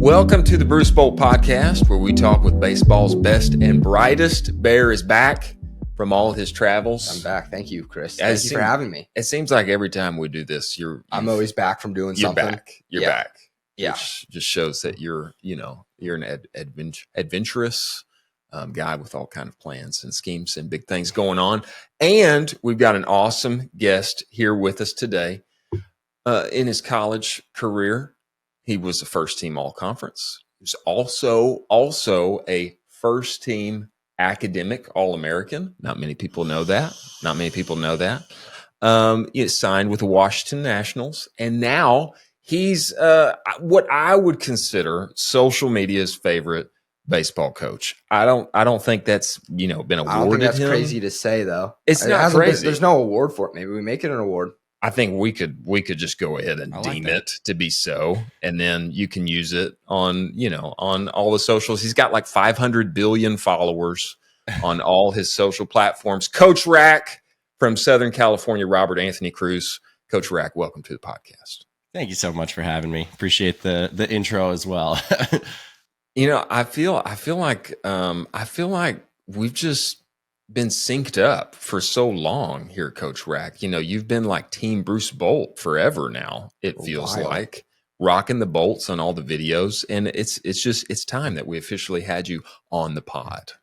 Welcome to the Bruce Bolt Podcast, where we talk with baseball's best and brightest. Bear is back from all of his travels. I'm back. Thank you, Chris. Thank you for having me. It seems like every time we do this, I'm always back from doing something. You're back. Yeah. Which just shows that you're an adventurous guy with all kind of plans and schemes and big things going on. And we've got an awesome guest here with us today. In his college career, he was a first-team All-Conference. He was also a first-team academic All-American. Not many people know that. He signed with the Washington Nationals, and now he's what I would consider social media's favorite baseball coach. I don't think that's been awarded. I don't think that's him. crazy to say, though. It's not crazy. There's no award for it. Maybe we make it an award. I think we could just go ahead and deem it to be so, and then you can use it on all the socials. He's got like 500 billion followers on all his social platforms. Coach RAC from Southern California, RobertAnthony Cruz. Coach RAC, welcome to the podcast. Thank you so much for having me. Appreciate the intro as well. I feel like we've just been synced up for so long here, Coach RAC. You've been like Team Bruce Bolt forever now. It feels like rocking the bolts on all the videos, and it's time that we officially had you on the pod.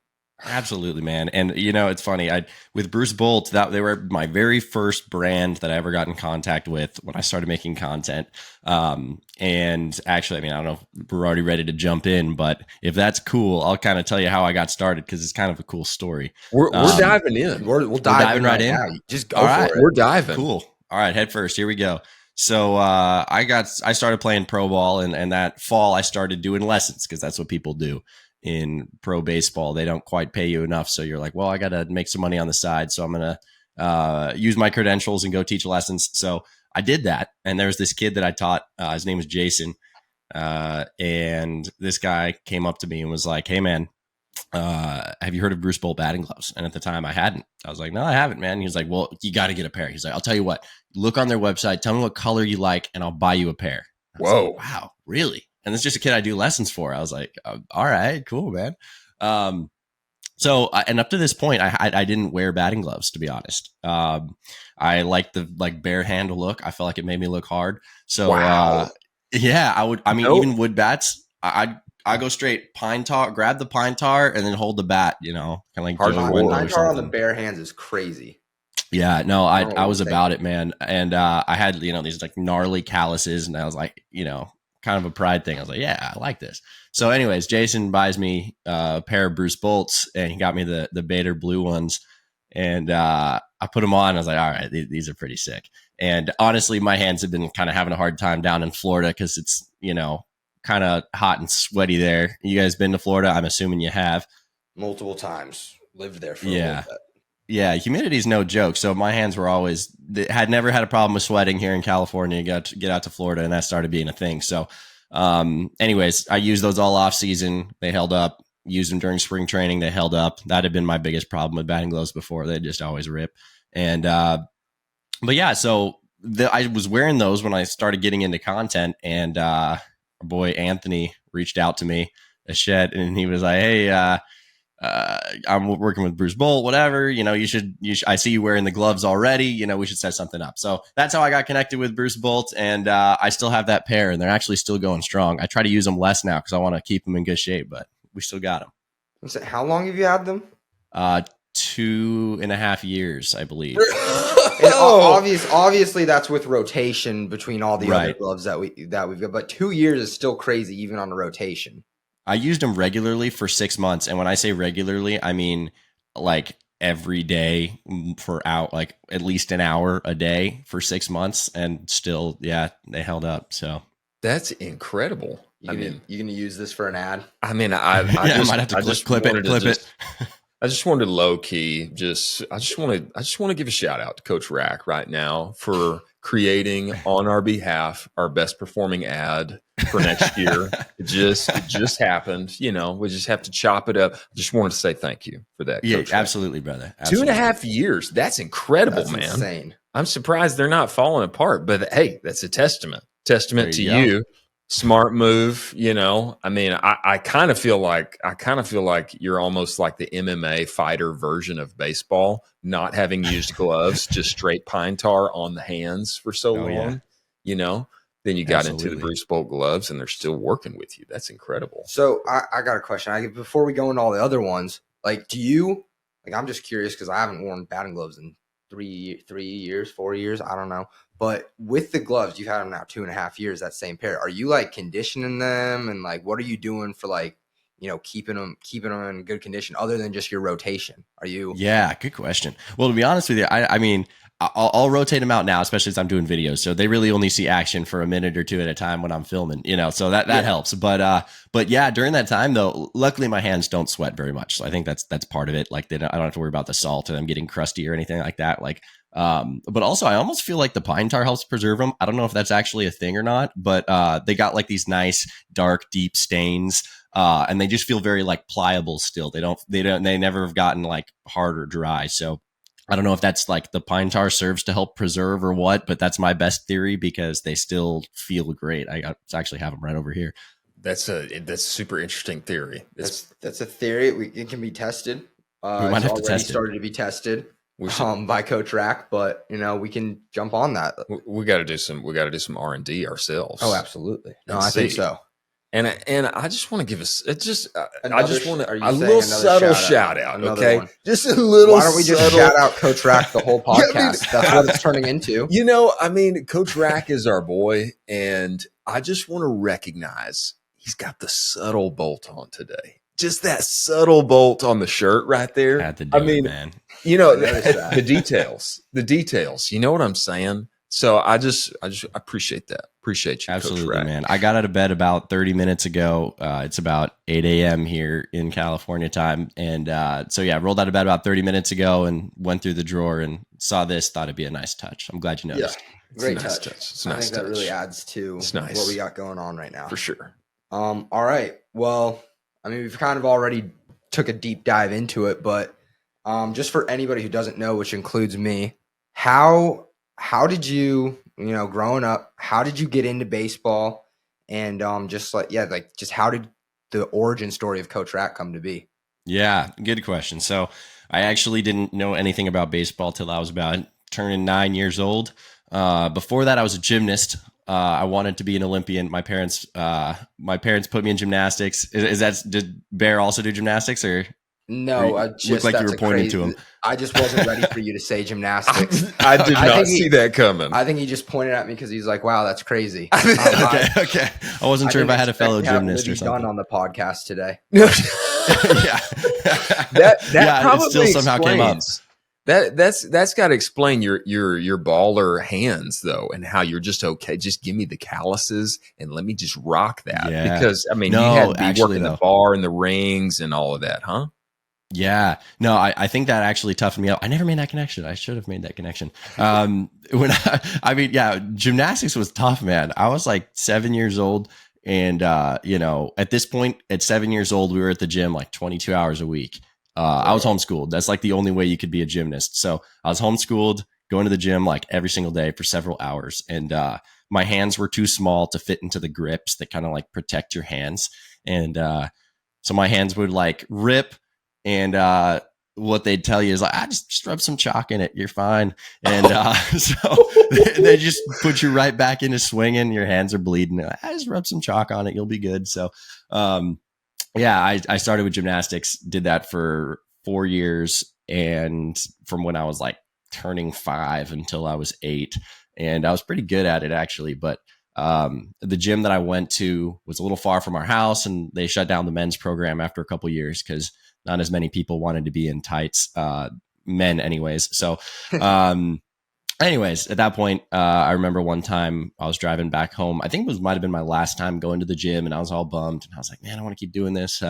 Absolutely, man. And it's funny. With Bruce Bolt, they were my very first brand that I ever got in contact with when I started making content. And actually, I don't know if we're already ready to jump in, but if that's cool, I'll kind of tell you how I got started because it's kind of a cool story. We're diving in. We're diving right in. Now. Just go for it. We're diving. Cool. All right, head first. Here we go. So I started playing pro ball, and that fall I started doing lessons because that's what people do in pro baseball. They don't quite pay you enough. So you're like, well, I got to make some money on the side. So I'm going to use my credentials and go teach lessons. So I did that. And there was this kid that I taught. His name was Jason. And this guy came up to me and was like, hey, man, have you heard of Bruce Bolt batting gloves? And at the time I hadn't. I was like, no, I haven't, man. He was like, well, you got to get a pair. He's like, I'll tell you what, look on their website, tell me what color you like, and I'll buy you a pair. Whoa. Like, wow, really? And it's just a kid I do lessons for. I was like, all right, cool, man. So up to this point, I didn't wear batting gloves, to be honest. I liked the bare handle look. I felt like it made me look hard. So wow. Even wood bats, I go straight pine tar, grab the pine tar, and then hold the bat. Kind of like pine tar on the bare hands is crazy. Yeah, no, I was about it, man. And I had these like gnarly calluses, and I was like, kind of a pride thing. I was like, yeah, I like this. So anyways, Jason buys me a pair of Bruce Bolts, and he got me the Bader blue ones. And I put them on. I was like, all right, these are pretty sick. And honestly, my hands have been kind of having a hard time down in Florida because it's, kind of hot and sweaty there. You guys been to Florida? I'm assuming you have. Multiple times. Lived there for a little bit. Yeah, humidity is no joke. So my hands were had never had a problem with sweating here in California. Got to get out to Florida, and that started being a thing. So anyways, I used those all off season. They held up. Used them during spring training. They held up. That had been my biggest problem with batting gloves before. They just always rip. And but yeah, so I was wearing those when I started getting into content, and our boy Anthony reached out to me, a shed, and he was like, hey, I'm working with Bruce Bolt, whatever, you should, I see you wearing the gloves already, we should set something up. So that's how I got connected with Bruce Bolt. And I still have that pair, and they're actually still going strong. I try to use them less now because I want to keep them in good shape, but we still got them. So how long have you had them? 2.5 years, I believe. And obviously that's with rotation between all the other gloves that we've got, but 2 years is still crazy, even on the rotation. I used them regularly for 6 months. And when I say regularly, I mean like every day like at least an hour a day for 6 months. And still, yeah, they held up. So that's incredible. You gonna use this for an ad? I might have to clip it. I just wanted low key. I just want to give a shout out to Coach RAC right now for creating on our behalf our best performing ad for next year. It just happened. We just have to chop it up. I just wanted to say thank you for that. Yeah, Coach absolutely, RAC. brother. Absolutely. 2.5 years. That's incredible, That's man. Insane. I'm surprised they're not falling apart. But hey, that's a testament to you Smart move, I mean, I kind of feel like you're almost like the MMA fighter version of baseball, not having used gloves, just straight pine tar on the hands for so Oh, long, Then you got into the absolutely. Bruce Bolt gloves and they're still working with you. That's incredible. So I got a question. Before we go into all the other ones, like, I'm just curious because I haven't worn batting gloves in 3 years, 4 years. I don't know. But with the gloves, you've had them now 2.5 years, that same pair. Are you like conditioning them? And like, what are you doing for like, keeping them in good condition other than just your rotation? Are you? Yeah, good question. Well, to be honest with you, I mean, I'll rotate them out now, especially as I'm doing videos. So they really only see action for a minute or two at a time when I'm filming, so that helps. But yeah, during that time though, luckily my hands don't sweat very much. So I think that's part of it. Like I don't have to worry about the salt or them getting crusty or anything like that. Like, but also I almost feel like the pine tar helps preserve them. I don't know if that's actually a thing or not, but they got like these nice, dark, deep stains. And they just feel very like pliable still. They never have gotten like hard or dry. So I don't know if that's like the pine tar serves to help preserve or what, but that's my best theory because they still feel great. I actually have them right over here. That's a super interesting theory. That's a theory. It can be tested. We might have to test it. Started to be tested by Coach RAC, but we can jump on that. We got to do some R&D ourselves. Oh, absolutely. No, I think so. And I just want to give us a little little subtle shout out. Okay, one. Just a little. Why don't we just shout out Coach RAC the whole podcast? That's what it's turning into. I mean, Coach RAC is our boy, and I just want to recognize he's got the subtle bolt on today. Just that subtle bolt on the shirt right there. Had to do it, man. The details. You know what I'm saying? So I appreciate that. Appreciate you. Absolutely, man. I got out of bed about 30 minutes ago. It's about 8 a.m. here in California time. And so, yeah, rolled out of bed about 30 minutes ago and went through the drawer and saw this, thought it'd be a nice touch. I'm glad you noticed. Yeah, great touch. I think that really adds to what we got going on right now. For sure. All right. Well, I mean, we've kind of already took a deep dive into it, but just for anybody who doesn't know, which includes me, how did you, growing up, how did you get into baseball? And just how did the origin story of Coach RAC come to be? Yeah, good question. So I actually didn't know anything about baseball till I was about turning 9 years old. Before that, I was a gymnast. I wanted to be an Olympian. My parents put me in gymnastics. Did Bear also do gymnastics or? No, looked like you were pointing to him. I just wasn't ready for you to say gymnastics. I did not see that coming. I think he just pointed at me because he's like, "Wow, that's crazy." Okay. I wasn't sure if I had a fellow gymnast or something. Done on the podcast today. Yeah, that probably it still somehow came up. That's got to explain your baller hands though, and how you're just okay. Just give me the calluses and let me just rock that. Yeah. Because I mean, you had to be working the bar and the rings and all of that, huh? Yeah, no, I think that actually toughened me up. I never made that connection. I should have made that connection. Gymnastics was tough, man. I was like 7 years old. And, at this point at 7 years old, we were at the gym like 22 hours a week. I was homeschooled. That's like the only way you could be a gymnast. So I was homeschooled, going to the gym like every single day for several hours. And, my hands were too small to fit into the grips that kind of like protect your hands. And, so my hands would like rip. And what they'd tell you is like, just rub some chalk in it. You're fine. And so they just put you right back into swinging. Your hands are bleeding. Just rub some chalk on it. You'll be good. So, I started with gymnastics, did that for 4 years. And from when I was like turning 5 until I was 8. And I was pretty good at it actually. But the gym that I went to was a little far from our house, and they shut down the men's program after a couple of years because not as many people wanted to be in tights, men anyways. So, anyways, at that point, I remember one time I was driving back home. I think it might've been my last time going to the gym, and I was all bummed. And I was like, man, I want to keep doing this.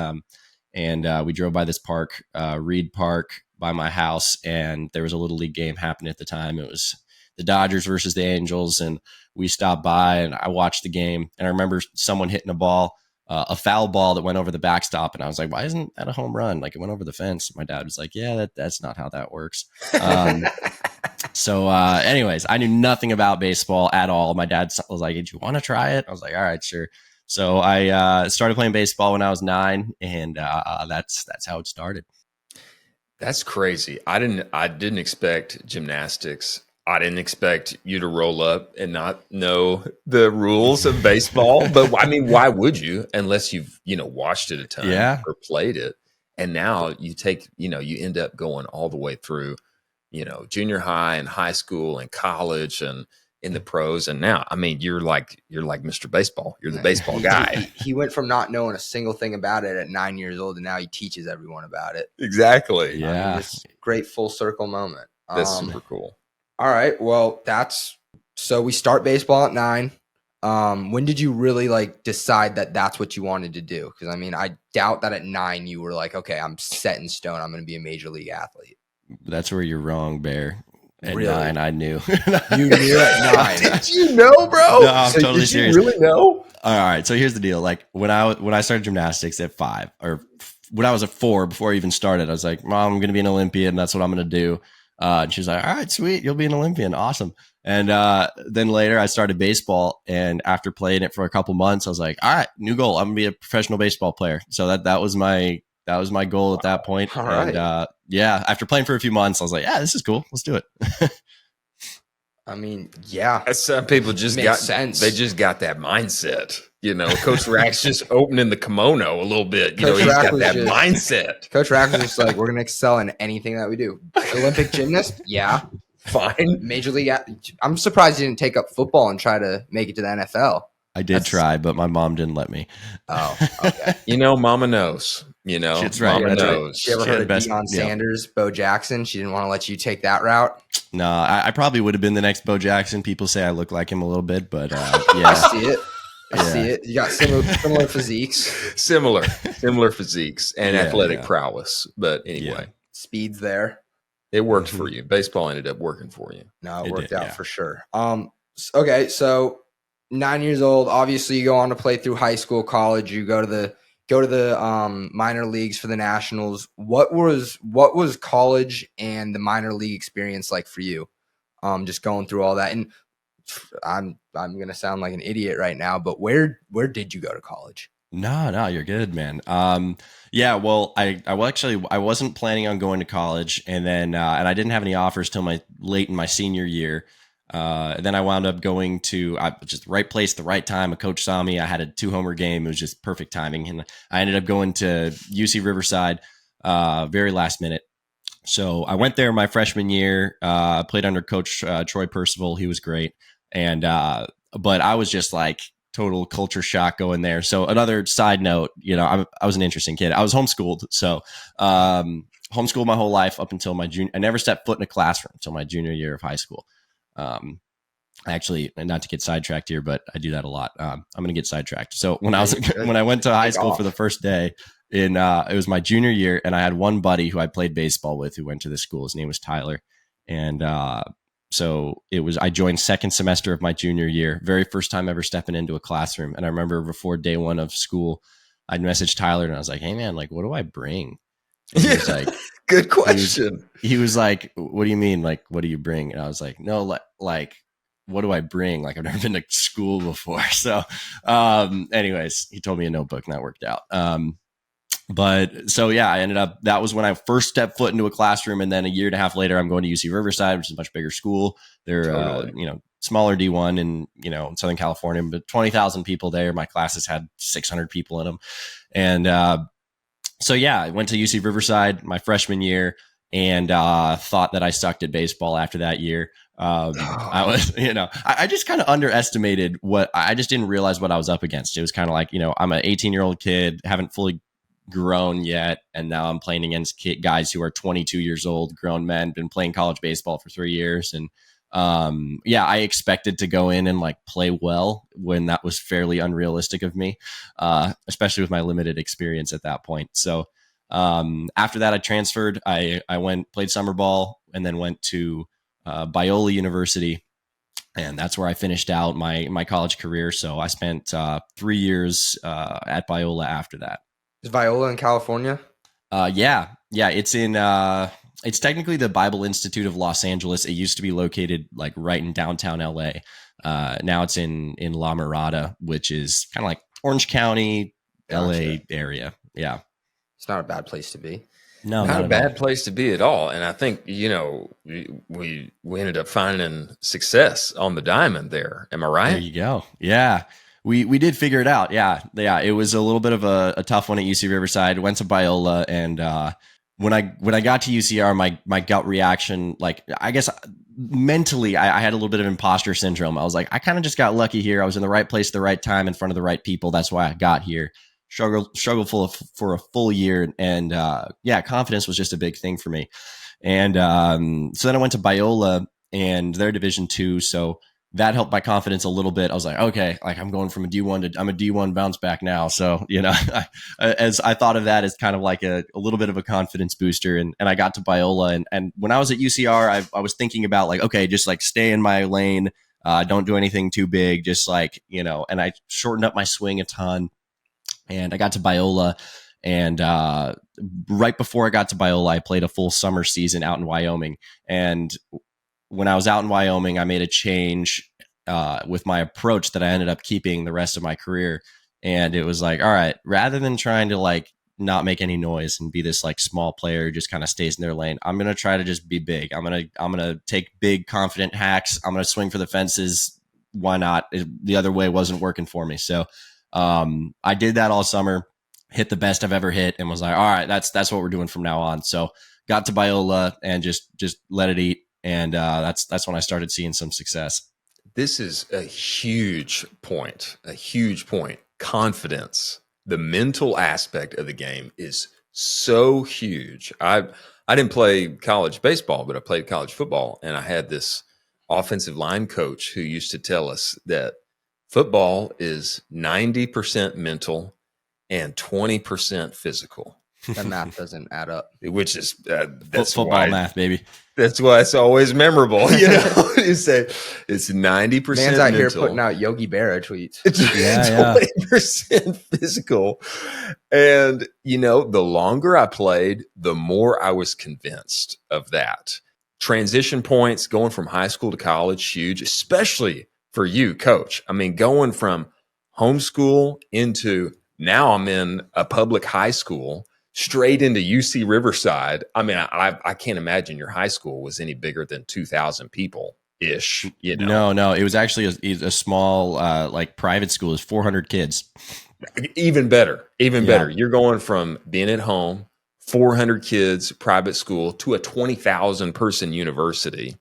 And we drove by this park, Reed Park by my house. And there was a little league game happening at the time. It was the Dodgers versus the Angels. And we stopped by and I watched the game. And I remember someone hitting a foul ball that went over the backstop. And I was like, why isn't that a home run? Like it went over the fence. My dad was like, yeah, that's not how that works. So anyways, I knew nothing about baseball at all. My dad was like, did you want to try it? I was like, all right, sure. So I started playing baseball when I was 9, and that's how it started. That's crazy. I didn't expect gymnastics. I didn't expect you to roll up and not know the rules of baseball. But I mean, why would you unless you've, watched it a ton or played it? And now you end up going all the way through, junior high and high school and college and in the pros. And now, I mean, you're like Mr. Baseball. You're the baseball guy. He went from not knowing a single thing about it at 9 years old, and now he teaches everyone about it. Exactly. Yeah. I mean, it's a great full circle moment. That's super cool. All right. Well, so we start baseball at 9. When did you really decide that that's what you wanted to do? Because I mean, I doubt that at 9 you were like, okay, I'm set in stone. I'm going to be a major league athlete. That's where you're wrong, Bear. At Really? 9, I knew. You knew at 9. Did you know, bro? No, I'm totally serious. You really know? All right. So here's the deal. Like when I started gymnastics at 5, or when I was at 4, before I even started, I was like, Mom, I'm going to be an Olympian. That's what I'm going to do. And she was like, all right, sweet. You'll be an Olympian. Awesome. And then later I started baseball. And after playing it for a couple months, I was like, all right, new goal. I'm going to be a professional baseball player. So that was my goal at that point. All right. And after playing for a few months, I was like, yeah, this is cool. Let's do it. I mean, yeah. Some people just Makes sense. They just got that mindset. Coach RAC's just opening the kimono a little bit. Coach He's RAC got was that just- mindset. Coach RAC was just like, we're going to excel in anything that we do. Olympic gymnast? Yeah. Fine. Major league. I'm surprised you didn't take up football and try to make it to the NFL. I did try, but my mom didn't let me. Oh, okay. Mama knows. That's right. Mama That's right. knows. You ever She had heard of best- Deion yeah. Sanders, Bo Jackson? She didn't want to let you take that route. No, I probably would have been the next Bo Jackson. People say I look like him a little bit, but I yeah. see it. I see it. You got similar physiques. Similar physiques and athletic yeah. prowess. But anyway, Speed's there. it worked for you. Baseball ended up working for you. No, it It worked did, out yeah. for sure. Okay, so 9 years old. Obviously, you go on to play through high school, college. You go to the minor leagues for the Nationals. What was college and the minor league experience like for you? Just going through all that. And I'm gonna sound like an idiot right now, but where did you go to college? No, you're good, man. Yeah, well, I wasn't planning on going to college, and then and I didn't have any offers till late in my senior year. Then I wound up going to just the right place, the right time. A coach saw me. I had a 2-homer game. It was just perfect timing, and I ended up going to UC Riverside, very last minute. So I went there my freshman year. Played under Coach Troy Percival. He was great, and but I was just like total culture shock going there. So another side note, I was an interesting kid. I was homeschooled, so homeschooled my whole life up until my junior. I never stepped foot in a classroom until my junior year of high school. Actually, not to get sidetracked here, but I do that a lot. I'm going to get sidetracked. So when I went to high school for the first day, it was my junior year, and I had one buddy who I played baseball with who went to this school. His name was Tyler, and so I joined second semester of my junior year, very first time ever stepping into a classroom. And I remember before day one of school, I'd messaged Tyler and I was like, hey man, like, what do I bring? And he was like, good question. He was like, what do you mean? Like, what do you bring? And I was like, no, like, what do I bring? Like, I've never been to school before. So, anyways, he told me a notebook and that worked out. But so, yeah, that was when I first stepped foot into a classroom. And then a year and a half later, I'm going to UC Riverside, which is a much bigger school. They're, smaller D1 in Southern California, but 20,000 people there. My classes had 600 people in them. And, so yeah, I went to UC Riverside my freshman year and, thought that I sucked at baseball after that year. I was, I just kind of underestimated I just didn't realize what I was up against. It was kind of like, I'm an 18-year-old kid, haven't fully grown yet. And now I'm playing against guys who are 22 years old, grown men, been playing college baseball for 3 years. And, I expected to go in and like play well when that was fairly unrealistic of me, especially with my limited experience at that point. So, after that, I transferred, I played summer ball and then went to, Biola University. And that's where I finished out my college career. So I spent 3 years at Biola after that. Is Viola in California? Yeah. It's technically the Bible Institute of Los Angeles. It used to be located like right in downtown LA. Now it's in La Mirada, which is kind of like Orange County, Gotcha. LA area. Yeah. It's not a bad place to be. No, Not not a at all. bad place to be at all. And I think, we ended up finding success on the diamond there. Am I There right? you go. Yeah. We did figure it out. Yeah. Yeah. It was a little bit of a tough one at UC Riverside. Went to Biola, and when I got to UCR, my gut reaction, like, I guess mentally, I had a little bit of imposter syndrome. I was like, I kind of just got lucky here. I was in the right place at the right time in front of the right people. That's why I got here. Struggled for a full year, and confidence was just a big thing for me. And so then I went to Biola, and they're Division II, so that helped my confidence a little bit. I was like, okay, like, I'm going from a D1 to I'm a D1 bounce back now. So, as I thought of that as kind of like a little bit of a confidence booster. And I got to Biola, and when I was at UCR, I was thinking about, like, okay, just like stay in my lane. Don't do anything too big. Just like, and I shortened up my swing a ton, and I got to Biola. And right before I got to Biola, I played a full summer season out in Wyoming. And when I was out in Wyoming, I made a change with my approach that I ended up keeping the rest of my career. And it was like, all right, rather than trying to like not make any noise and be this like small player who just kind of stays in their lane, I'm going to try to just be big. I'm going to take big, confident hacks. I'm going to swing for the fences. Why not? The other way wasn't working for me. So I did that all summer, hit the best I've ever hit, and was like, all right, that's what we're doing from now on. So got to Biola and just let it eat. And that's when I started seeing some success. This is a huge point. Confidence, the mental aspect of the game is so huge. I didn't play college baseball, but I played college football, and I had this offensive line coach who used to tell us that football is 90% mental and 20% physical. That math doesn't add up. Which is that's football why, math, baby. That's why it's always memorable. You say it's 90% Man's out here mental. putting out Yogi Berra tweets. It's 20% physical. And, the longer I played, the more I was convinced of that. Transition points, going from high school to college, huge, especially for you, Coach. I mean, going from homeschool into now I'm in a public high school, straight into UC Riverside. I mean, I can't imagine your high school was any bigger than 2,000 people ish. No, it was actually a small like private school. It was 400 kids. Even better. You're going from being at home, 400 kids, private school, to a 20,000 person university.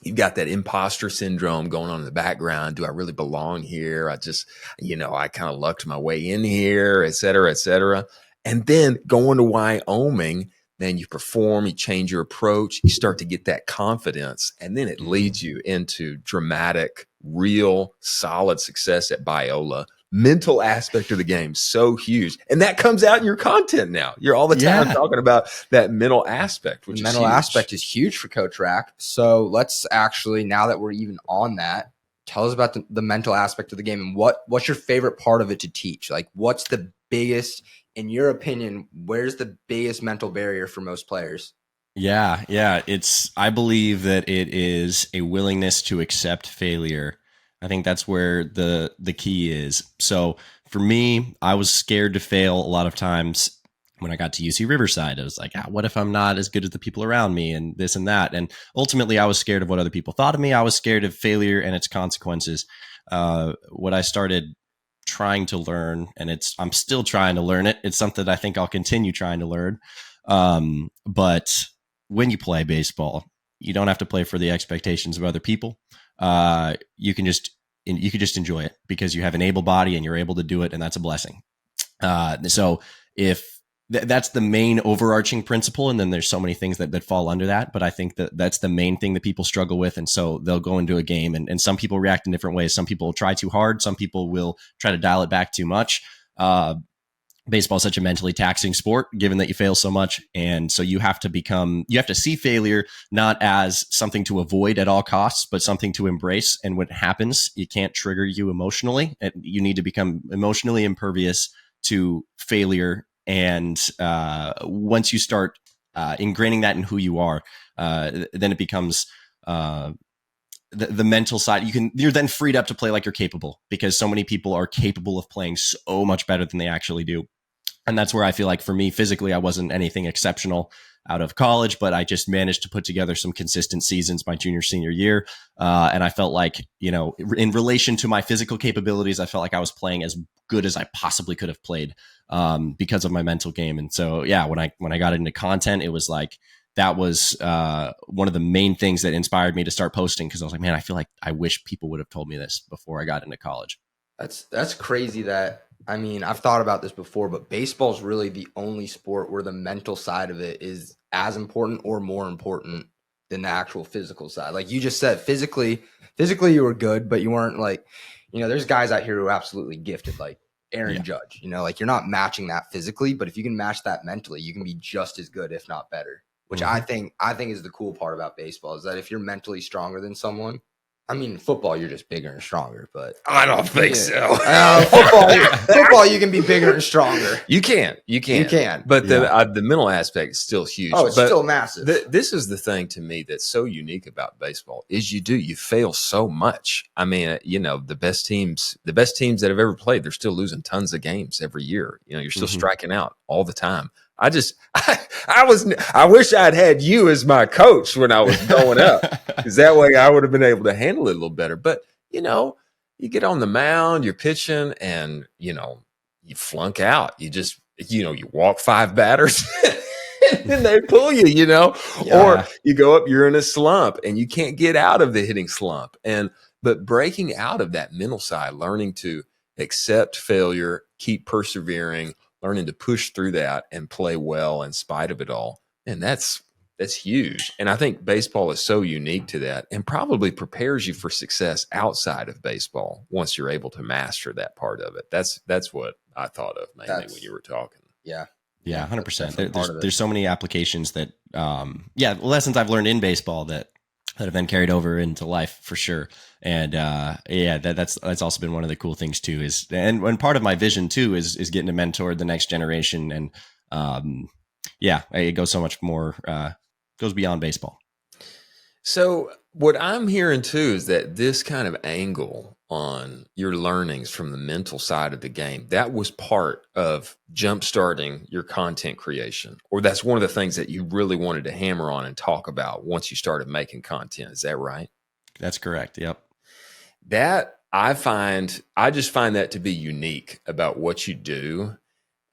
You've got that imposter syndrome going on in the background. Do I really belong here? I just, I kind of lucked my way in here, et cetera, et cetera. And then going to Wyoming, then you perform, you change your approach, you start to get that confidence, and then it leads you into dramatic, real, solid success at Biola. Mental aspect of the game, so huge. And that comes out in your content now. You're all the time talking about that mental aspect, which mental aspect is huge for Coach RAC. So let's actually, now that we're even on that, tell us about the mental aspect of the game, and what's your favorite part of it to teach? Like, what's the biggest, in your opinion, where's the biggest mental barrier for most players? Yeah. I believe that it is a willingness to accept failure. I think that's where the key is. So for me, I was scared to fail a lot of times. When I got to UC Riverside, I was like, what if I'm not as good as the people around me, and this and that? And ultimately, I was scared of what other people thought of me. I was scared of failure and its consequences. What I started trying to learn, and I'm still trying to learn it. It's something that I think I'll continue trying to learn. But when you play baseball, you don't have to play for the expectations of other people. You can just enjoy it because you have an able body and you're able to do it, and that's a blessing. So if that's the main overarching principle, and then there's so many things that fall under that, but I think that's the main thing that people struggle with, and so they'll go into a game, and some people react in different ways. Some people will try too hard, some people will try to dial it back too much. Baseball is such a mentally taxing sport, given that you fail so much, and so you have to see failure not as something to avoid at all costs, but something to embrace. And when it happens, it can't trigger you emotionally. You need to become emotionally impervious to failure. And once you start ingraining that in who you are, then it becomes the mental side, you're then freed up to play like you're capable, because so many people are capable of playing so much better than they actually do. And that's where I feel like for me, physically, I wasn't anything exceptional out of college, but I just managed to put together some consistent seasons my junior, senior year. And I felt like, in relation to my physical capabilities, I felt like I was playing as good as I possibly could have played, because of my mental game. And so, yeah, when I got into content, it was like, that was one of the main things that inspired me to start posting, because I was like, man, I feel like I wish people would have told me this before I got into college. That's crazy. I've thought about this before, but baseball is really the only sport where the mental side of it is as important or more important than the actual physical side. Like you just said, physically you were good, but you weren't like, there's guys out here who are absolutely gifted, like Aaron Judge, like you're not matching that physically, but if you can match that mentally, you can be just as good, if not better, which I think is the cool part about baseball, is that if you're mentally stronger than someone, football, you're just bigger and stronger, but I don't think so. Football, you can be bigger and stronger. You can. But the mental aspect is still huge. Oh, it's still massive. This is the thing to me that's so unique about baseball is you fail so much. The best teams that have ever played, they're still losing tons of games every year. You're still striking out all the time. I wish I'd had you as my coach when I was growing up, because that way I would have been able to handle it a little better. But, you get on the mound, you're pitching, and, you flunk out. You just, you walk 5 batters and then they pull you, or you go up, you're in a slump and you can't get out of the hitting slump. But breaking out of that mental side, learning to accept failure, keep persevering, learning to push through that and play well in spite of it all. And that's huge. And I think baseball is so unique to that, and probably prepares you for success outside of baseball once you're able to master that part of it. That's what I thought of mainly when you were talking. Yeah. Yeah, 100%. There's so many applications that, lessons I've learned in baseball that have been carried over into life for sure. And that's also been one of the cool things too, and part of my vision too is getting to mentor the next generation. And it goes so much more, goes beyond baseball. So what I'm hearing too is that this kind of angle on your learnings from the mental side of the game, that was part of jumpstarting your content creation, or that's one of the things that you really wanted to hammer on and talk about once you started making content. Is that right? That's correct. Yep. That I just find that to be unique about what you do.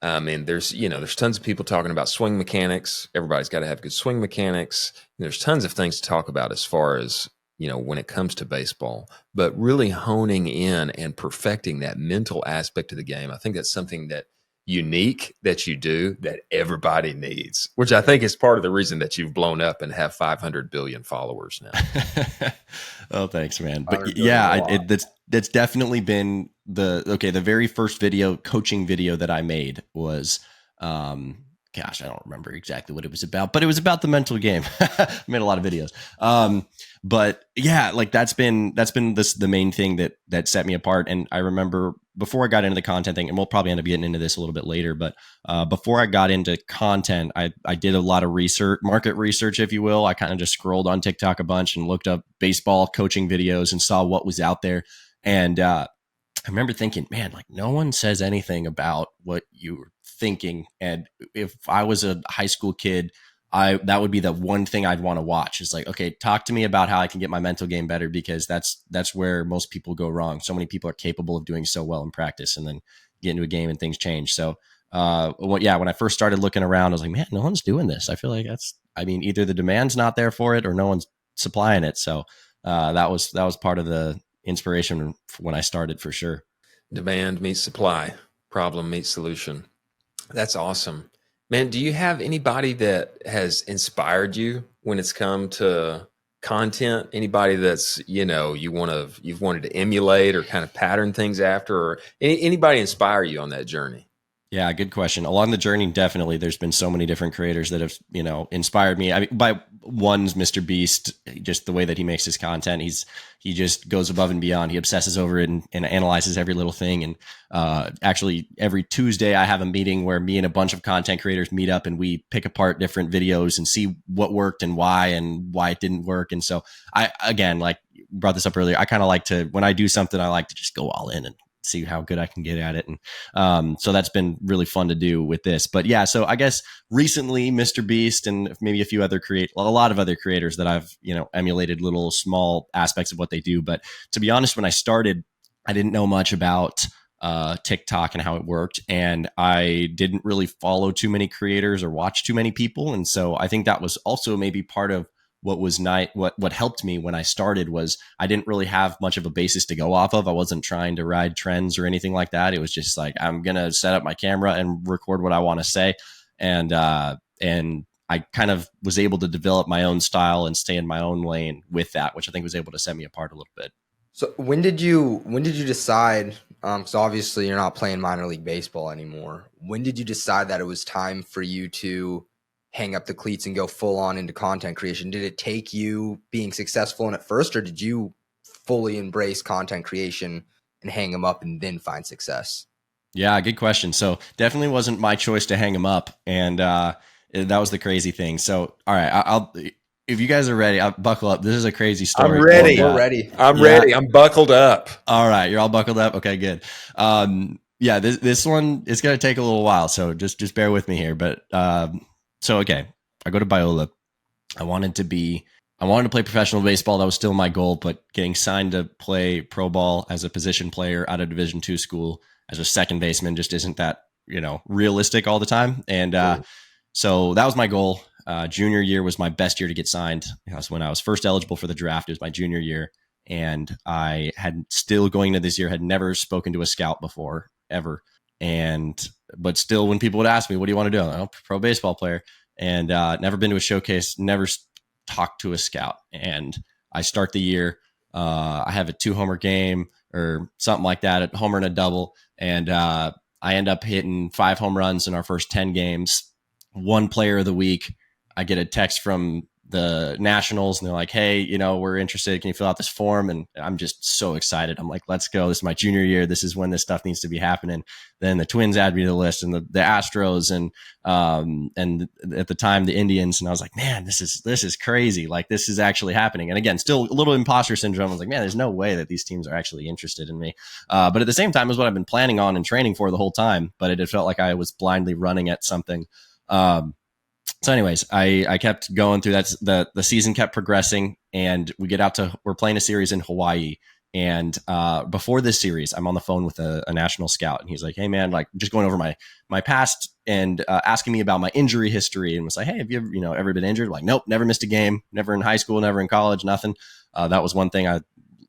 There's tons of people talking about swing mechanics. Everybody's got to have good swing mechanics. There's tons of things to talk about as far as, when it comes to baseball, but really honing in and perfecting that mental aspect of the game. I think that's something that unique that you do that everybody needs, which I think is part of the reason that you've blown up and have 500 billion followers now. Oh, thanks, man. But that's definitely been the very first coaching video that I made was, I don't remember exactly what it was about, but it was about the mental game. I made a lot of videos. But yeah, like that's been the main thing that set me apart. And I remember before I got into the content thing, and we'll probably end up getting into this a little bit later, but before I got into content, I did a lot of market research, if you will. I kind of just scrolled on TikTok a bunch and looked up baseball coaching videos and saw what was out there. And I remember thinking, man, like no one says anything about what you were thinking. And if I was a high school kid, that would be the one thing I'd want to watch. It's like, okay, talk to me about how I can get my mental game better, because that's where most people go wrong. So many people are capable of doing so well in practice and then get into a game and things change. So when I first started looking around, I was like, man, no one's doing this. I feel like either the demand's not there for it or no one's supplying it. So that was part of the inspiration when I started, for sure. Demand meets supply, problem meets solution. That's awesome. Man, do you have anybody that has inspired you when it's come to content? Anybody that's, you've wanted to emulate or kind of pattern things after, or anybody inspire you on that journey? Yeah, good question. Along the journey, definitely, there's been so many different creators that have, inspired me. I mean, by one's Mr. Beast, just the way that he makes his content, he just goes above and beyond. He obsesses over it and analyzes every little thing. And actually, every Tuesday, I have a meeting where me and a bunch of content creators meet up and we pick apart different videos and see what worked and why it didn't work. And so brought this up earlier. I kind of like to, when I do something, I like to just go all in and see how good I can get at it. And so that's been really fun to do with this. But yeah, so I guess recently Mr. Beast and maybe a lot of other creators that I've, emulated little small aspects of what they do. But to be honest, when I started, I didn't know much about TikTok and how it worked. And I didn't really follow too many creators or watch too many people. And so I think that was also maybe part of what was what helped me when I started was I didn't really have much of a basis to go off of. I wasn't trying to ride trends or anything like that. It was just like, I'm going to set up my camera and record what I want to say. And I kind of was able to develop my own style and stay in my own lane with that, which I think was able to set me apart a little bit. So when did you decide, because obviously you're not playing minor league baseball anymore. When did you decide that it was time for you to hang up the cleats and go full on into content creation? Did it take you being successful in it first, or did you fully embrace content creation and hang them up and then find success? Yeah, good question. So definitely wasn't my choice to hang them up. And that was the crazy thing. So, all right, I'll if you guys are ready, I'll buckle up. This is a crazy story. I'm ready. We're ready. I'm ready. I'm buckled up. All right. You're all buckled up. Okay, good. Yeah, this one is going to take a little while. So just bear with me here. But, okay. I go to Biola. I wanted to play professional baseball. That was still my goal, but getting signed to play pro ball as a position player out of Division II school as a second baseman just isn't that, realistic all the time. And, so that was my goal. Junior year was my best year to get signed. That's when I was first eligible for the draft. It was my junior year. And I had still going into this year, had never spoken to a scout before, ever. But still, when people would ask me, what do you want to do? I'm a pro baseball player. And never been to a showcase, never talked to a scout. And I start the year. I have a 2-homer game or something like that, a homer and a double. And I end up hitting 5 home runs in our first 10 games. One player of the week. I get a text from the Nationals and they're like, hey, we're interested. Can you fill out this form? And I'm just so excited. I'm like, let's go. This is my junior year. This is when this stuff needs to be happening. Then the Twins add me to the list and the Astros and at the time the Indians. And I was like, man, this is crazy. Like this is actually happening. And again, still a little imposter syndrome. I was like, man, there's no way that these teams are actually interested in me. But at the same time, it was what I've been planning on and training for the whole time. But it felt like I was blindly running at something. So anyways, I kept going through that. The season kept progressing and we're playing a series in Hawaii. And before this series, I'm on the phone with a national scout and he's like, hey man, like just going over my past and asking me about my injury history and was like, hey, have you ever been injured? Like, nope, never missed a game, never in high school, never in college, nothing. That was one thing I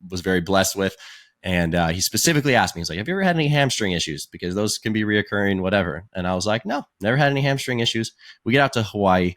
was very blessed with. And he specifically asked me, he's like, have you ever had any hamstring issues? Because those can be reoccurring, whatever. And I was like, no, never had any hamstring issues. We get out to Hawaii.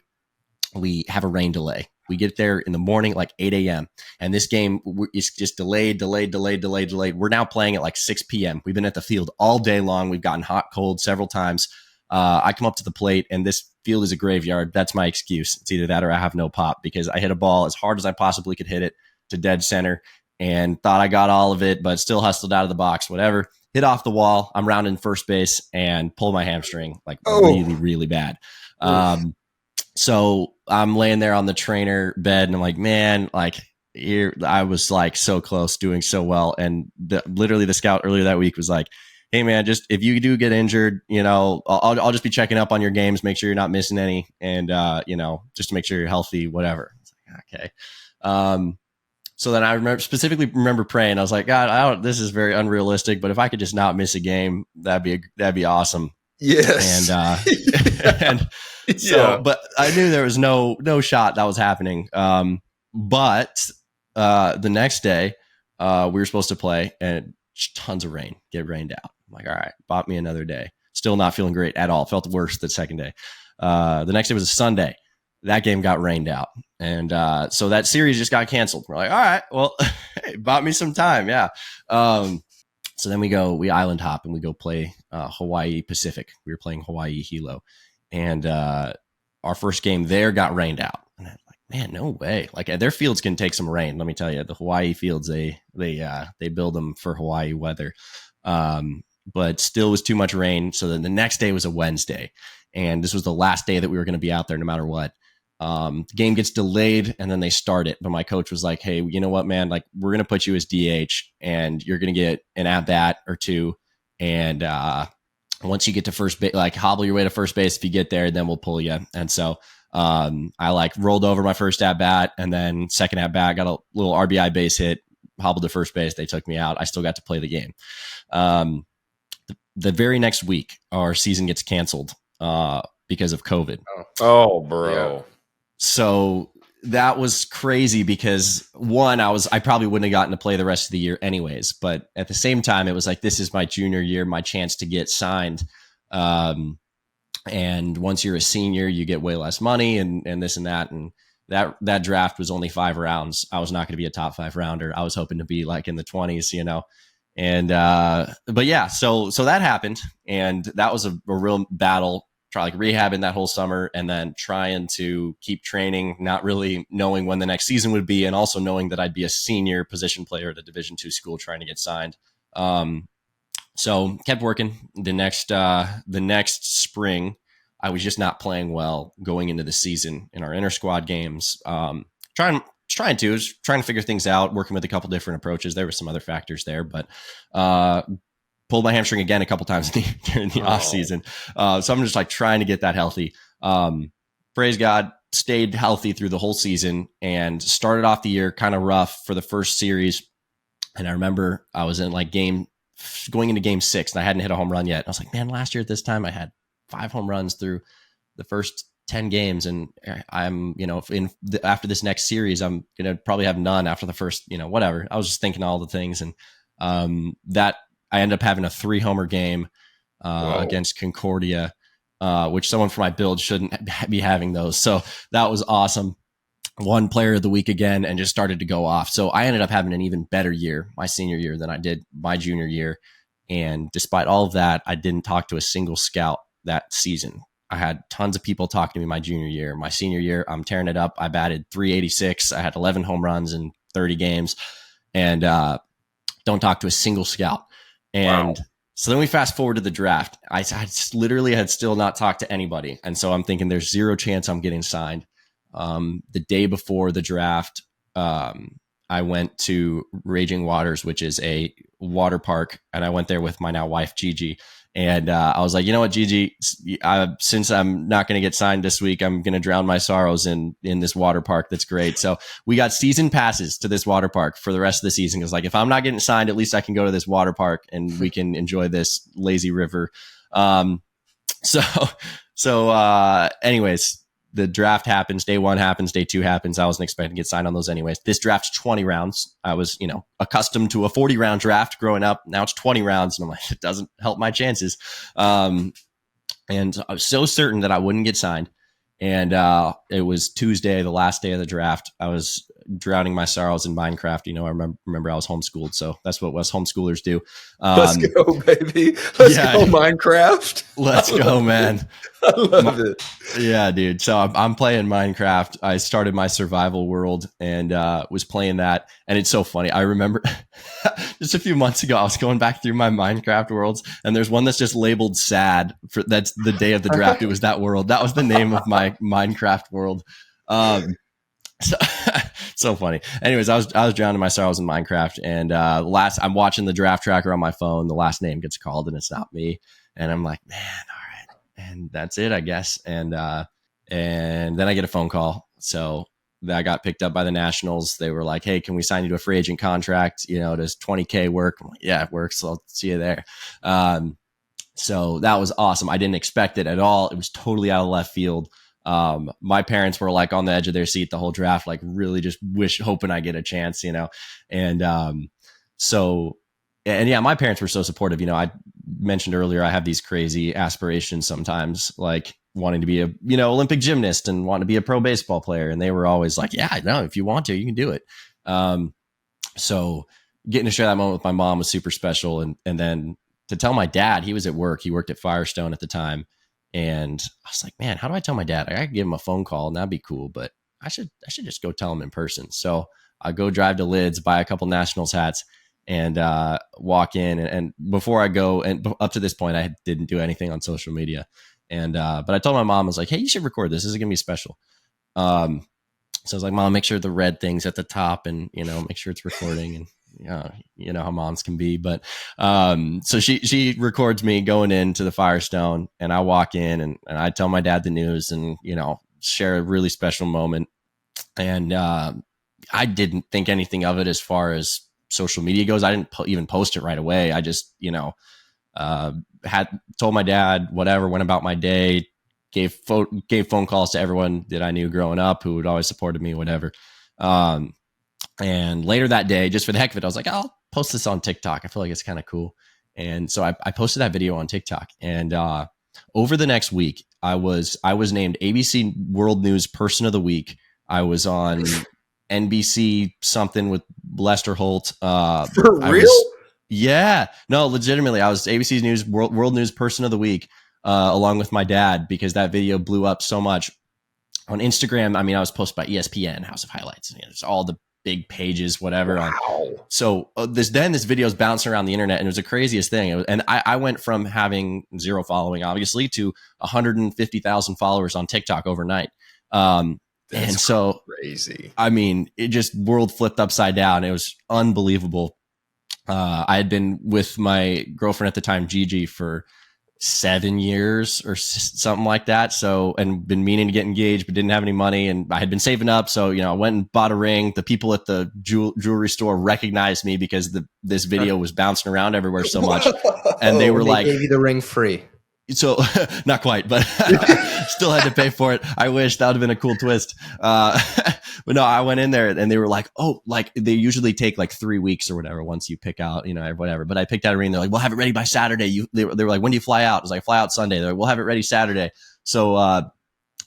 We have a rain delay. We get there in the morning, like 8 a.m. And this game is just delayed. We're now playing at like 6 p.m. We've been at the field all day long. We've gotten hot, cold several times. I come up to the plate and this field is a graveyard. That's my excuse. It's either that or I have no pop because I hit a ball as hard as I possibly could hit it to dead center. And thought I got all of it, but still hustled out of the box, whatever. Hit off the wall. I'm rounding first base and pull my hamstring like really, really bad. So I'm laying there on the trainer bed and I'm like, man, like here, I was like so close, doing so well. And literally the scout earlier that week was like, hey man, just if you do get injured, I'll just be checking up on your games, make sure you're not missing any. And, just to make sure you're healthy, whatever. It's like, okay. So then I specifically remember praying. I was like, God, this is very unrealistic, but if I could just not miss a game, that'd be awesome. Yes. And but I knew there was no shot that was happening. But the next day, we were supposed to play and tons of rain, get rained out. I'm like, all right, bought me another day. Still not feeling great at all. Felt worse the second day. The next day was a Sunday. That game got rained out. And so that series just got canceled. We're like, all right, well, hey, bought me some time. Yeah. So then we island hop and we go play Hawaii Pacific. We were playing Hawaii Hilo. And our first game there got rained out. And I'm like, man, no way. Like their fields can take some rain. Let me tell you, the Hawaii fields, they build them for Hawaii weather. But still was too much rain. So then the next day was a Wednesday. And this was the last day that we were going to be out there no matter what. The game gets delayed and then they start it. But my coach was like, hey, you know what, man? Like, we're going to put you as DH and you're going to get an at bat or two. And once you get to first base, like hobble your way to first base. If you get there, then we'll pull you. And so I like rolled over my first at bat, and then second at bat, got a little RBI base hit, hobbled to first base. They took me out. I still got to play the game. The very next week, our season gets canceled because of COVID. Oh, bro. Yeah. So that was crazy because one, I probably wouldn't have gotten to play the rest of the year anyways. But at the same time, it was like, this is my junior year, my chance to get signed. And once you're a senior, you get way less money and this and that. And that draft was only 5 rounds. I was not going to be a top 5 rounder. I was hoping to be like in the 20s, you know? And, but yeah, so that happened. And that was a real battle, like rehabbing that whole summer and then trying to keep training, not really knowing when the next season would be. And also knowing that I'd be a senior position player at a Division II school trying to get signed. So kept working. The next spring, I was just not playing well going into the season in our inter squad games. Trying to figure things out, working with a couple different approaches. There were some other factors there, but pulled my hamstring again a couple times during the off season. So I'm just like trying to get that healthy. Praise God, stayed healthy through the whole season and started off the year kind of rough for the first series. And I remember I was in like going into game 6 and I hadn't hit a home run yet. I was like, man, last year at this time I had 5 home runs through the first 10 games. And I'm, after this next series, I'm going to probably have none after the first, whatever. I was just thinking all the things. And that I ended up having a 3-homer game against Concordia, which someone for my build shouldn't be having those. So that was awesome. Won player of the week again and just started to go off. So I ended up having an even better year my senior year than I did my junior year. And despite all of that, I didn't talk to a single scout that season. I had tons of people talking to me my junior year. My senior year, I'm tearing it up. I batted .386. I had 11 home runs in 30 games and don't talk to a single scout. And so then we fast forward to the draft. I literally had still not talked to anybody. And so I'm thinking there's zero chance I'm getting signed. The day before the draft, I went to Raging Waters, which is a water park. And I went there with my now wife, Gigi. And I was like, you know what, Gigi, since I'm not going to get signed this week, I'm going to drown my sorrows in this water park. That's great. So we got season passes to this water park for the rest of the season. Because like, if I'm not getting signed, at least I can go to this water park and we can enjoy this lazy river. Anyways, the draft happens. Day 1 happens. Day 2 happens. I wasn't expecting to get signed on those anyways. This draft's 20 rounds. I was, accustomed to a 40-round draft growing up. Now it's 20 rounds. And I'm like, it doesn't help my chances. And I was so certain that I wouldn't get signed. And it was Tuesday, the last day of the draft. I was drowning my sorrows in Minecraft. I remember I was homeschooled. So that's what us homeschoolers do. Let's go, baby. Let's go, Minecraft. Let's go, man. I love it. Yeah, dude. So I'm playing Minecraft. I started my survival world and was playing that. And it's so funny. I remember just a few months ago, I was going back through my Minecraft worlds and there's one that's just labeled sad. That's the day of the draft. It was that world. That was the name of my Minecraft world. So funny. Anyways, I was drowning my sorrows in Minecraft and I'm watching the draft tracker on my phone. The last name gets called and it's not me. And I'm like, man, all right. And that's it, I guess. And then I get a phone call. So I got picked up by the Nationals. They were like, hey, can we sign you to a free agent contract? Does $20K work? I'm like, yeah, it works. So I'll see you there. So that was awesome. I didn't expect it at all. It was totally out of left field. My parents were like on the edge of their seat the whole draft, like really just hoping I get a chance, and yeah, my parents were so supportive. I mentioned earlier, I have these crazy aspirations sometimes, like wanting to be a, Olympic gymnast and wanting to be a pro baseball player. And they were always like, yeah, no, if you want to, you can do it. So getting to share that moment with my mom was super special. And then to tell my dad, he was at work. He worked at Firestone at the time. And I was like, man, how do I tell my dad? I could give him a phone call and that'd be cool, but I should just go tell him in person. So I go drive to Lids, buy a couple Nationals hats and walk in. And before I go, and up to this point, I didn't do anything on social media. And but I told my mom, I was like, hey, you should record this. This is going to be special. So I was like, Mom, make sure the red thing's at the top and, make sure it's recording. And, you know how moms can be. But so she records me going into the Firestone, and I walk in and I tell my dad the news and, share a really special moment. And I didn't think anything of it as far as social media goes. I didn't even post it right away. I just, had told my dad, whatever, went about my day, gave phone calls to everyone that I knew growing up who had always supported me, whatever. And later that day, just for the heck of it, I was like, I'll post this on TikTok. I feel like it's kind of cool. And so I posted that video on TikTok. And over the next week, I was named ABC World News Person of the Week. I was on NBC something with Lester Holt. For real? Yeah. No, legitimately. I was ABC's News World News Person of the Week, along with my dad, because that video blew up so much on Instagram. I mean, I was posted by ESPN, House of Highlights, it's all the big pages, whatever. Wow. So this video is bouncing around the internet, and it was the craziest thing. And I went from having 0 following, obviously, to 150,000 followers on TikTok overnight. And so crazy. I mean, it just world flipped upside down. It was unbelievable. I had been with my girlfriend at the time, Gigi, for 7 years or something like that. So, and been meaning to get engaged, but didn't have any money. And I had been saving up. So, I went and bought a ring. The people at the jewelry store recognized me because this video was bouncing around everywhere so much. And they were like, gave you the ring free. So not quite, but still had to pay for it. I wish that would have been a cool twist. But no, I went in there and they were like, oh, like they usually take like 3 weeks or whatever once you pick out, whatever. But I picked out a ring. They're like, we'll have it ready by Saturday. They were like, when do you fly out? I was like, fly out Sunday. They're like, we'll have it ready Saturday. So